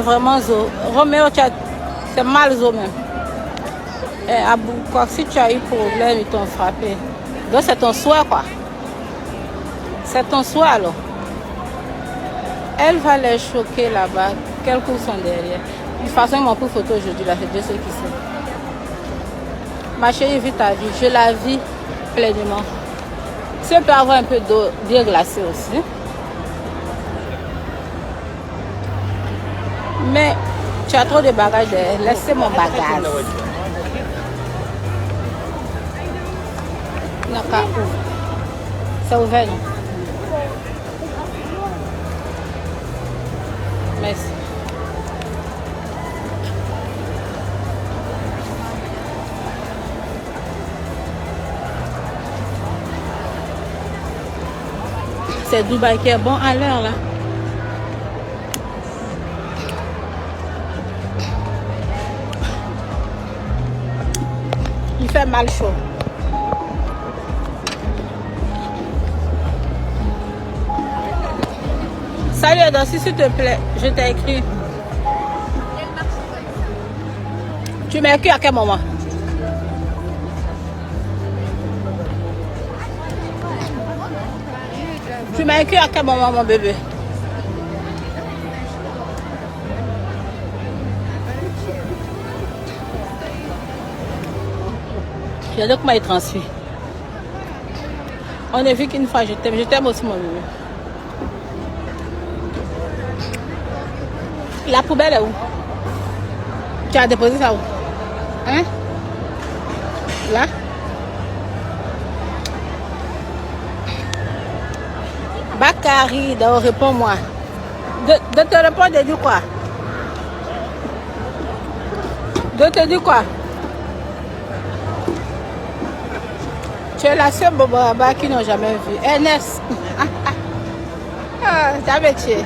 vraiment zo. Roméo, c'est mal zo même. Et Abou, quoi, si tu as eu problème, ils t'ont frappé. Donc c'est ton souhait, quoi. C'est ton souhait alors. Elle va les choquer là-bas. Quels coups sont derrière. De toute façon, ils m'ont pris photo aujourd'hui, là, Dieu sait qui c'est. Ma chérie, vis ta vie. Je la vis pleinement. Si elle peut avoir un peu d'eau bien glacée aussi. Mais tu as trop de bagages derrière. Laissez mon bagage. C'est ouvert, non? Merci. C'est Dubaï qui est bon à l'heure là. Il fait mal chaud. Salut Adossi, s'il te plaît, je t'ai écrit. Tu m'as écrit à quel moment? Tu m'as écrit à quel moment, mon bébé? J'ai dit comment il transfère. On a vu qu'une fois je t'aime aussi mon bébé. La poubelle est où? Tu as déposé ça où? Hein? Là? Bakary, d'abord réponds-moi. De te répondre, de dire quoi? De te dire quoi? Tu es la seule boba qui n'ont jamais vu. Ernest. J'avais tué.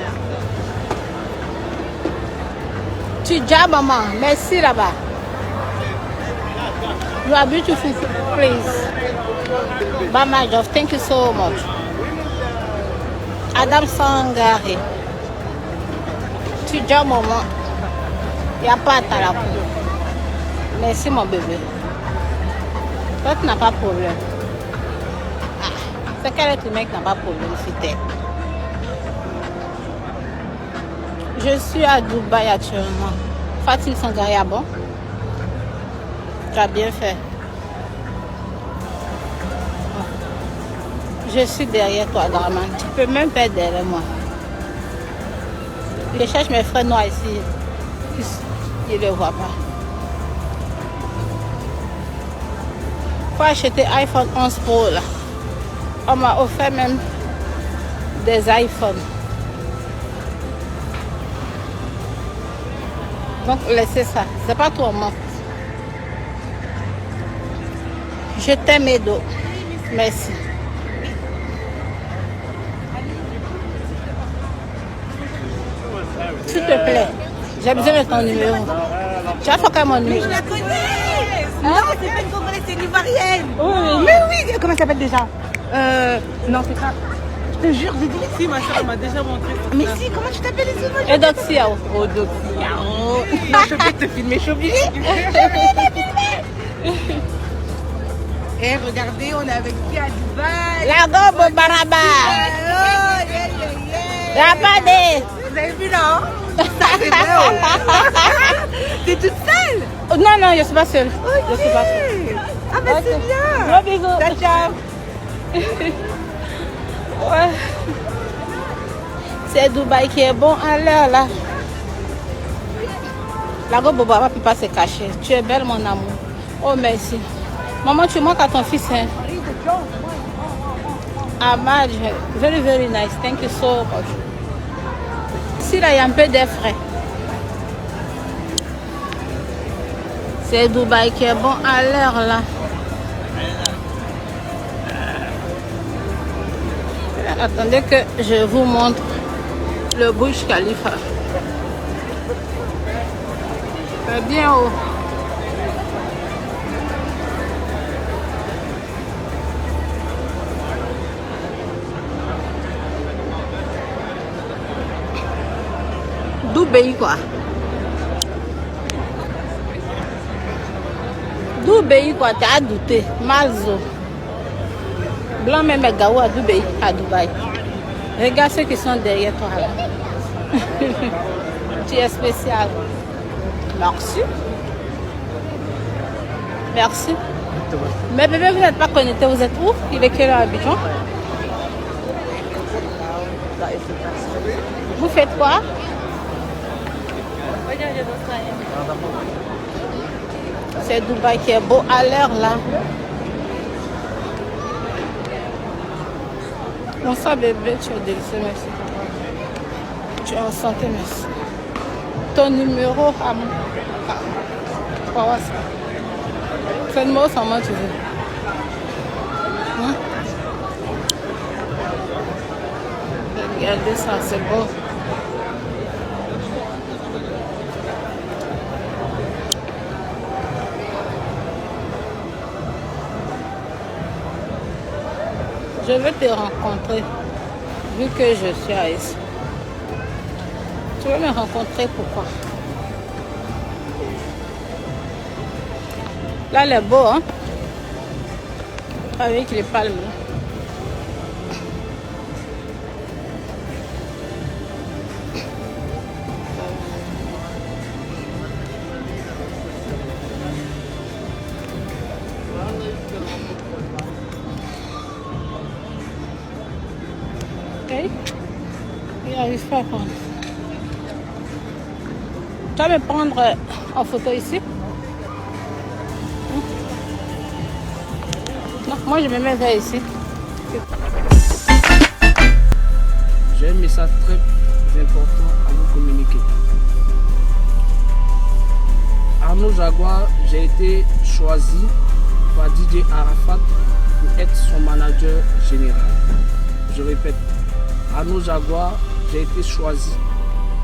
Tu dis maman, merci là-bas. You are beautiful, please. Mama Joff, thank you so much. Adam Sangari. Tu dis maman. Il n'y a pas à la peau. Merci mon bébé. Toi tu n'as pas de problème. C'est quel autre mec n'a pas de problème, c'était. Je suis à Dubaï actuellement. Fatil Sangari, ah bon? Tu as bien fait. Je suis derrière toi, Draman. Tu peux même pas être derrière moi. Je cherche mes frères noirs ici. Ils ne le voient pas. Faut acheter iPhone 11 Pro là. On m'a offert même des iPhones. Donc laissez ça. C'est pas trop mon. Je t'aime Edo. Merci. S'il te plaît, j'ai besoin de ton numéro. Tu as fait quoi mon numéro? Mais je la connais. Non, c'est pas une Congolaise, c'est une Ivoirienne. Oui. Mais oui, comment elle s'appelle déjà? Non, c'est ça. Je te jure, j'ai dit. Si, ma soeur m'a déjà montré. Mais si, comment tu t'appelles les autres? Edoxia. Non, je vais te filmer, je suis obligée. Et regardez, on est avec qui à Dubaï? La gobe Baraba. Rabade. Vous avez vu là? Ça c'est vrai. T'es toute seule? Non, non, je ne suis pas seule. Ok. Je suis pas seule. Ah bah c'est bien. Gros bisous. Ciao, ciao. Ouais. C'est Dubaï qui est bon à l'heure là. La gobe Baraba ne peut pas se cacher. Tu es belle mon amour. Oh merci. Maman, tu manques à ton fils. Hein? Ahmad, very very nice. Thank you so much. Ici là, il y a un peu d'air frais. C'est Dubaï qui est bon à l'heure là. Attendez que je vous montre le Burj Khalifa. C'est bien haut. Dubaï quoi. Dubaï, quoi, tu as douté. Malzo. Blanc même est gaou à Dubaï, à Dubaï. Regarde ceux qui sont derrière toi là. Tu es spécial. Merci. Merci. Mais bébé, vous n'êtes pas connecté, vous êtes où? Il est quelle heure à Abidjan? Vous faites quoi? C'est Dubaï qui est beau à l'heure là. Bonsoir bébé, tu es délicieux, merci. Tu es en santé, merci. Ton numéro à moi. C'est le numéro sans moi, tu veux. Hein? Regardez ça, c'est beau. Je veux te rencontrer, vu que je suis à ici. Tu veux me rencontrer, pourquoi? Là, il est beau, hein? Avec les palmes. Ok? Il n'arrive pas à prendre. Tu vas me prendre en photo ici? Non, moi je me mets vers ici. J'ai un message très important à vous communiquer. Arnaud Jaguar, j'ai été choisi par DJ Arafat pour être son manager général. Je répète, Arnaud Jaguar, j'ai été choisi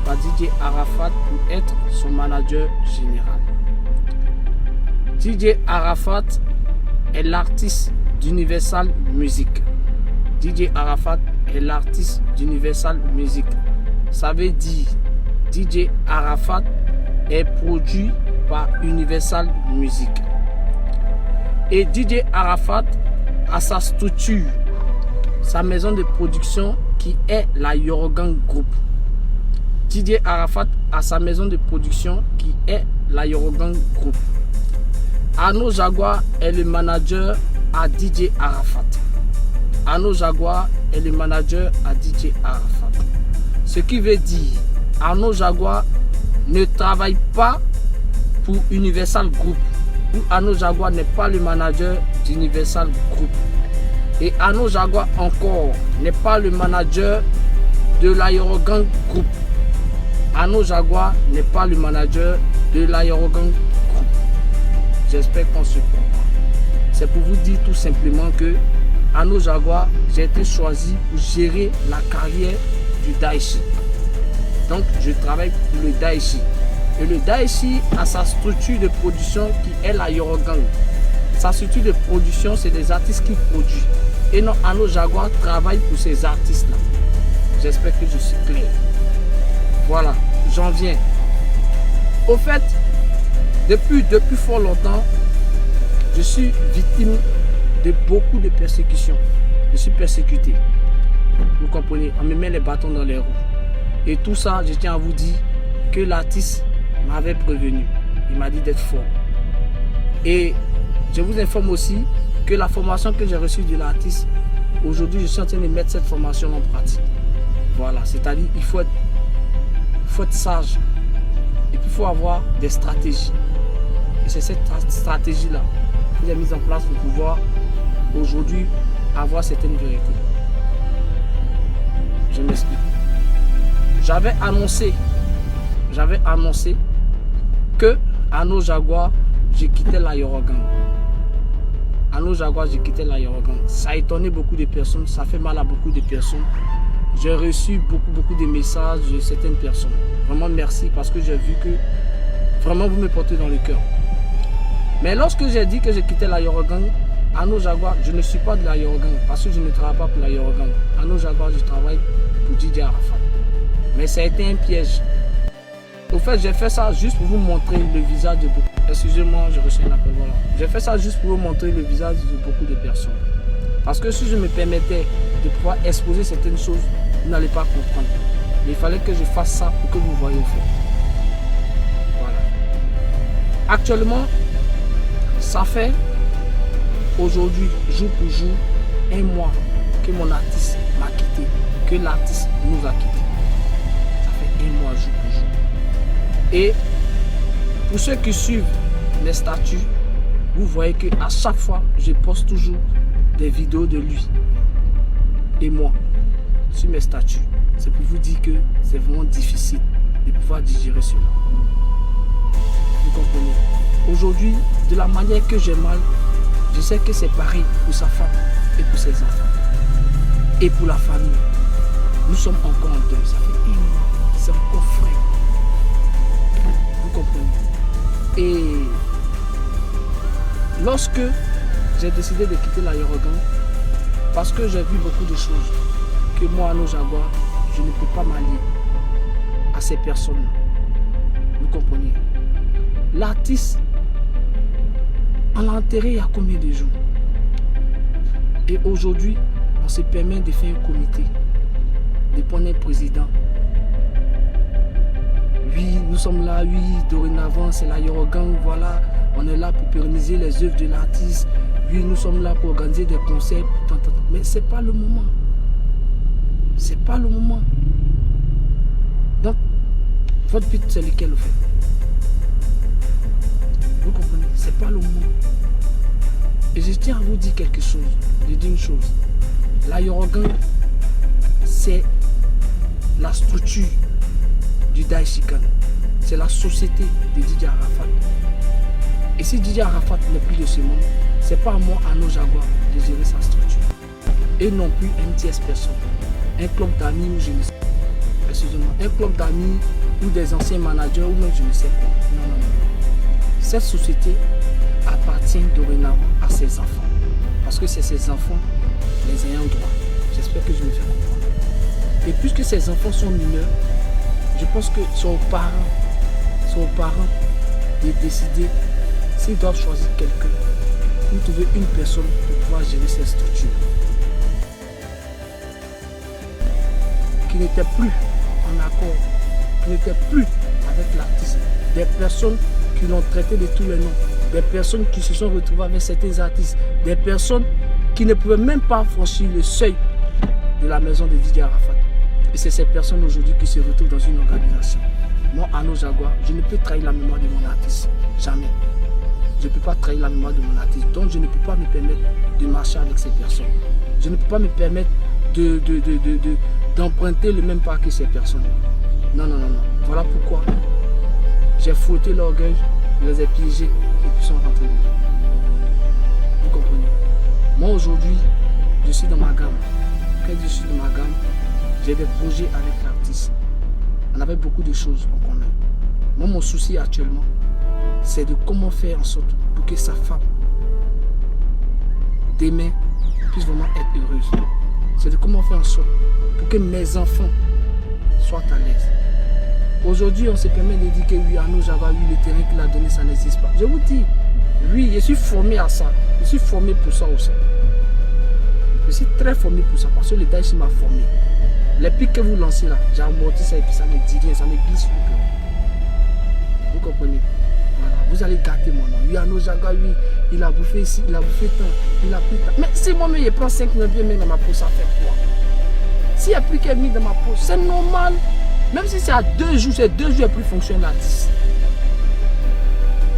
par DJ Arafat pour être son manager général. DJ Arafat est l'artiste d'Universal Music. DJ Arafat est l'artiste d'Universal Music. Ça veut dire DJ Arafat est produit par Universal Music. Et DJ Arafat a sa structure, sa maison de production qui est la Yorogan Group. DJ Arafat a sa maison de production qui est la Yorogan Group. Arnaud Jaguar est le manager à DJ Arafat. Arnaud Jaguar est le manager à DJ Arafat. Ce qui veut dire Arnaud Jaguar ne travaille pas pour Universal Group. Ou Arnaud Jaguar n'est pas le manager d'Universal Group. Et Arnaud Jaguar encore n'est pas le manager de l'Aerogang Group. Arnaud Jaguar n'est pas le manager de l'Aerogang Group. J'espère qu'on se comprend. C'est pour vous dire tout simplement que Arnaud Jaguar, j'ai été choisi pour gérer la carrière du Daichi. Donc je travaille pour le Daichi. Et le Daichi a sa structure de production qui est la Yorogang. Sa structure de production, c'est des artistes qui produisent. Et non, Arnaud Jaguar travaille pour ces artistes-là. J'espère que je suis clair. Voilà, j'en viens. Au fait, depuis fort longtemps, je suis victime de beaucoup de persécutions. Je suis persécuté. Vous comprenez? On me met les bâtons dans les roues. Et tout ça, je tiens à vous dire que l'artiste m'avait prévenu. Il m'a dit d'être fort. Et je vous informe aussi que la formation que j'ai reçue de l'artiste, aujourd'hui, je suis en train de mettre cette formation en pratique. Voilà, c'est-à-dire il faut être sage. Et puis il faut avoir des stratégies. Et c'est cette stratégie-là que j'ai mise en place pour pouvoir aujourd'hui avoir certaines vérités. Je m'explique. J'avais annoncé que Arnaud Jaguar, j'ai quitté la Yorogang. Arnaud Jaguar, j'ai quitté la Yorogang. Ça a étonné beaucoup de personnes, ça fait mal à beaucoup de personnes. J'ai reçu beaucoup de messages de certaines personnes. Vraiment merci parce que j'ai vu que vraiment vous me portez dans le cœur. Mais lorsque j'ai dit que j'ai quitté la Yorogang, Arnaud Jaguar, je ne suis pas de la Yorogang parce que je ne travaille pas pour la Yorogang. Arnaud Jaguar, je travaille pour DJ Arafat. Mais ça a été un piège. Au fait, j'ai fait ça juste pour vous montrer le visage de beaucoup. Excusez-moi, je reçois un appel. Voilà. J'ai fait ça juste pour vous montrer le visage de beaucoup de personnes. Parce que si je me permettais de pouvoir exposer certaines choses, vous n'allez pas comprendre. Mais il fallait que je fasse ça pour que vous voyez au fait. Voilà. Actuellement, ça fait aujourd'hui, jour pour jour, un mois que mon artiste m'a quitté, que l'artiste nous a quittés. Ça fait un mois jour pour jour. Et pour ceux qui suivent mes statuts, vous voyez qu'à chaque fois, je poste toujours des vidéos de lui et moi sur mes statuts. C'est pour vous dire que c'est vraiment difficile de pouvoir digérer cela. Vous comprenez? Aujourd'hui, de la manière que j'ai mal, je sais que c'est pareil pour sa femme et pour ses enfants. Et pour la famille. Nous sommes encore en deuil. Ça fait un mois. C'est encore frais. Vous comprenez? Et lorsque j'ai décidé de quitter l'aérodrome, parce que j'ai vu beaucoup de choses que moi, à nos Jaguars, je ne peux pas m'allier à ces personnes. Vous comprenez? L'artiste, on l'a enterré il y a combien de jours? Et aujourd'hui, on se permet de faire un comité, de prendre un président. Oui, nous sommes là, oui, dorénavant, c'est l'aérogang, voilà, on est là pour pérenniser les œuvres de l'artiste. Oui, nous sommes là pour organiser des concerts, mais ce n'est pas le moment. C'est pas le moment. Donc, votre but, c'est lequel au fait? Vous comprenez? C'est pas le moment. Et je tiens à vous dire quelque chose. Je dis une chose. L'aérogang, c'est la structure du Daïchikan. C'est la société de Didier Arafat. Et si Didier Arafat n'est plus de ce monde, c'est pas à moi, à nos Jaguars, de gérer sa structure. Et non plus une tierce personne. Un club d'amis ou je ne sais pas. Excusez-moi, un club d'amis ou des anciens managers ou même je ne sais quoi. Non, non, non. Cette société appartient dorénavant à ses enfants. Parce que c'est ses enfants les ayants droit. J'espère que je me fais comprendre. Et puisque ces enfants sont mineurs, je pense que c'est aux parents de décider s'ils doivent choisir quelqu'un ou trouver une personne pour pouvoir gérer cette structure. Qui n'était plus en accord, qui n'était plus avec l'artiste. Des personnes qui l'ont traité de tous les noms, des personnes qui se sont retrouvées avec certains artistes, des personnes qui ne pouvaient même pas franchir le seuil de la maison de Didier Arafat. Et c'est ces personnes aujourd'hui qui se retrouvent dans une organisation. Moi, à nos Jaguars, je ne peux trahir la mémoire de mon artiste. Jamais. Je ne peux pas trahir la mémoire de mon artiste. Donc, je ne peux pas me permettre de marcher avec ces personnes. Je ne peux pas me permettre d'emprunter le même pas que ces personnes. Non, non, non, non. Voilà pourquoi j'ai fouetté l'orgueil, je les ai piégés et puis sont rentrés dedans. Vous comprenez? Moi aujourd'hui, je suis dans ma gamme. Quand je suis dans ma gamme, j'ai des projets avec l'artiste. On avait beaucoup de choses en commun. Moi, mon souci actuellement, c'est de comment faire en sorte pour que sa femme, demain, puisse vraiment être heureuse. C'est de comment faire en sorte pour que mes enfants soient à l'aise. Aujourd'hui, on se permet de dire que oui, à nos Jaguars, oui, le terrain qu'il a donné, ça n'existe pas. Je vous dis, oui, je suis formé à ça. Je suis formé pour ça aussi. Je suis très formé pour ça parce que le Daïchi m'a formé. Les pics que vous lancez là, j'ai amorti ça et puis ça me dit rien, ça me glisse sur le cœur. Vous comprenez? Voilà, vous allez gâter mon nom. Oui, à nos Jaguars, oui, il a bouffé ici, il a bouffé tant, il a pris tant. Mais si moi-même, je prends 5 9 bien dans ma peau, ça fait quoi? S'il n'y a plus qu'un mis dans ma peau, c'est normal. Même si c'est à 2 jours, c'est 2 jours et plus fonctionne à 10.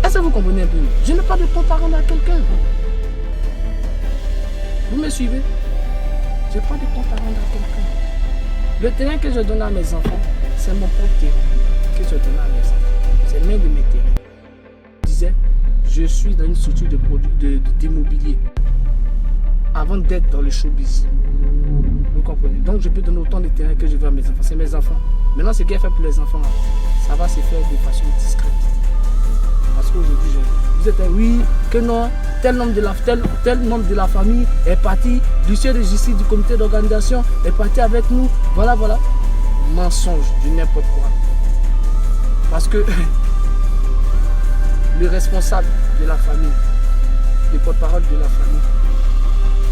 Est-ce que vous comprenez un peu? Je n'ai pas de compte à rendre à quelqu'un. Vous me suivez? Je n'ai pas de compte à rendre à quelqu'un. Le terrain que je donne à mes enfants, c'est mon propre terrain que je donne à mes enfants. C'est l'un de mes terrains. Je disais, je suis dans une structure d'immobilier avant d'être dans le showbiz. Vous comprenez? Donc je peux donner autant de terrain que je veux à mes enfants. C'est mes enfants. Maintenant, ce qu'il a fait pour les enfants, ça va se faire de façon discrète. Parce qu'aujourd'hui, vous êtes oui, que non, tel nombre de la famille est parti, l'huissier de justice du comité d'organisation est parti avec nous. Voilà, voilà. Mensonge du n'importe quoi. Parce que le responsable de la famille, le porte-parole de la famille,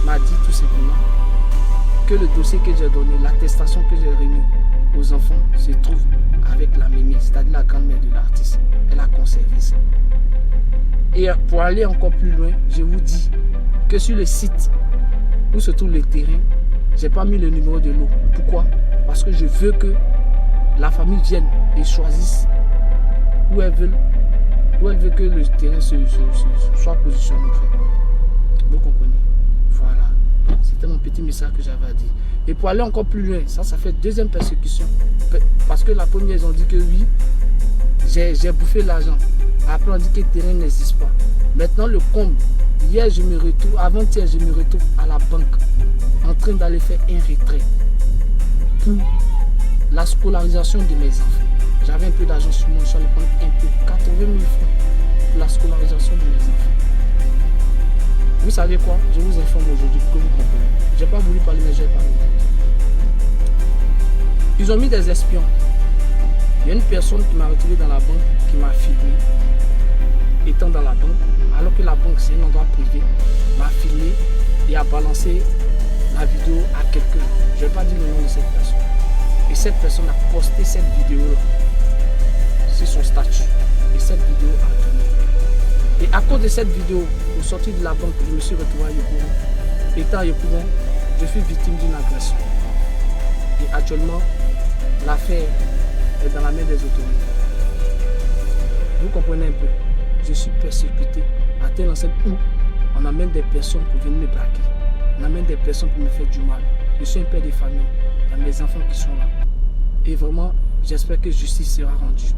m'a dit tout simplement que le dossier que j'ai donné, l'attestation que j'ai remis aux enfants se trouve avec la mémie, c'est-à-dire la grand-mère de l'artiste. Elle a conservé ça. Et pour aller encore plus loin, je vous dis que sur le site où se trouve le terrain, j'ai pas mis le numéro de l'eau. Pourquoi? Parce que je veux que la famille vienne et choisisse où elle veut que le terrain soit positionné. Vous comprenez? Voilà. C'était mon petit message que j'avais à dire. Et pour aller encore plus loin, ça fait deuxième persécution. Parce que la première, ils ont dit que oui, j'ai bouffé l'argent. Après, on dit que le terrain n'existe pas. Maintenant, le comble. Hier, avant-hier, je me retrouve à la banque en train d'aller faire un retrait pour la scolarisation de mes enfants. J'avais un peu d'argent sur moi, je suis allé prendre un peu, 80 000 francs pour la scolarisation de mes enfants. Vous savez quoi? Je vous informe aujourd'hui pour que vous compreniez. Je n'ai pas voulu parler, mais j'ai parlé. Ils ont mis des espions. Il y a une personne qui m'a retrouvé dans la banque, qui m'a filmé, étant dans la banque, alors que la banque c'est un endroit privé, m'a filmé et a balancé la vidéo à quelqu'un. Je ne vais pas dire le nom de cette personne. Et cette personne a posté cette vidéo-là sur son statut. Et cette vidéo a tourné. Et à cause de cette vidéo, au sortir de la banque, je me suis retrouvé à Yopougon. Étant à Yopougon, je suis victime d'une agression. Et actuellement, l'affaire est dans la main des autorités. Vous comprenez un peu? Je suis persécuté à telle enseigne où on amène des personnes pour venir me braquer. On amène des personnes pour me faire du mal. Je suis un père de famille. Il y a mes enfants qui sont là. Et vraiment, j'espère que justice sera rendue.